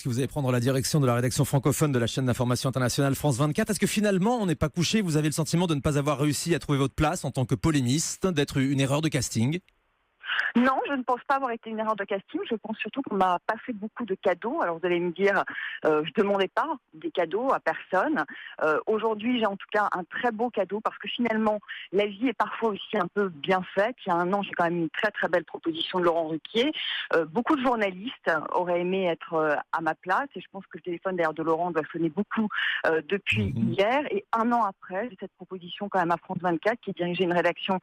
Que vous allez prendre la direction de la rédaction francophone de la chaîne d'information internationale France 24. Est-ce que finalement, on n'est pas couché? Vous avez le sentiment de ne pas avoir réussi à trouver votre place en tant que polémiste, d'être une erreur de casting? Non, je ne pense pas avoir été une erreur de casting. Je pense surtout qu'on m'a pas fait beaucoup de cadeaux. Alors vous allez me dire, je demandais pas des cadeaux à personne. Aujourd'hui, j'ai en tout cas un très beau cadeau parce que finalement, la vie est parfois aussi un peu bien faite. Il y a un an, j'ai quand même une très très belle proposition de Laurent Ruquier. Beaucoup de journalistes auraient aimé être à ma place et je pense que le téléphone d'ailleurs de Laurent doit sonner beaucoup depuis hier. Et un an après, j'ai cette proposition quand même à France 24 qui dirigeait une rédaction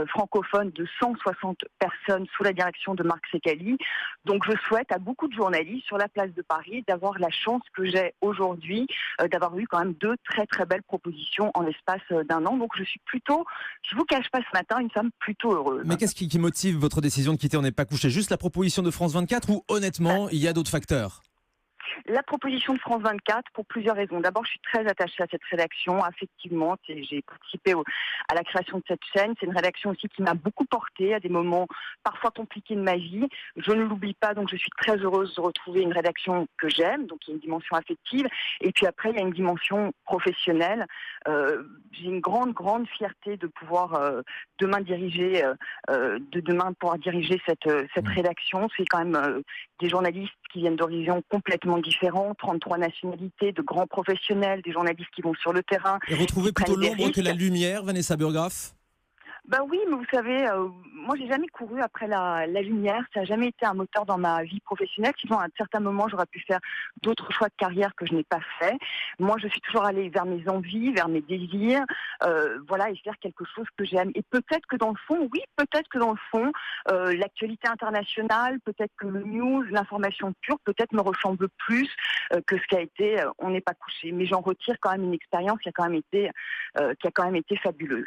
francophone de 160 personnes sous la direction de Marc Sécali. Donc je souhaite à beaucoup de journalistes sur la place de Paris d'avoir la chance que j'ai aujourd'hui d'avoir eu quand même deux très très belles propositions en l'espace d'un an. Donc je vous cache pas ce matin, une femme plutôt heureuse. Mais qu'est-ce qui motive votre décision de quitter On n'est pas couché? Juste la proposition de France 24 ou honnêtement, il y a d'autres facteurs? La proposition de France 24 pour plusieurs raisons. D'abord, je suis très attachée à cette rédaction. Effectivement, j'ai participé à la création de cette chaîne. C'est une rédaction aussi qui m'a beaucoup portée à des moments parfois compliqués de ma vie. Je ne l'oublie pas, donc je suis très heureuse de retrouver une rédaction que j'aime. Donc il y a une dimension affective. Et puis après, il y a une dimension professionnelle. J'ai une grande fierté de pouvoir demain pouvoir diriger cette rédaction. C'est quand même des journalistes qui viennent d'horizons complètement différents, 33 nationalités, de grands professionnels, des journalistes qui vont sur le terrain. Et retrouver plutôt l'ombre que la lumière, Vanessa Burgraff? Ben oui, mais vous savez, moi j'ai jamais couru après la lumière, ça n'a jamais été un moteur dans ma vie professionnelle, sinon à un certain moment j'aurais pu faire d'autres choix de carrière que je n'ai pas fait. Moi je suis toujours allée vers mes envies, vers mes désirs, et faire quelque chose que j'aime. Et peut-être que dans le fond, l'actualité internationale, peut-être que le news, l'information pure, peut-être me ressemble plus que ce qu'a été On n'est pas couché. Mais j'en retire quand même une expérience qui a quand même été fabuleuse.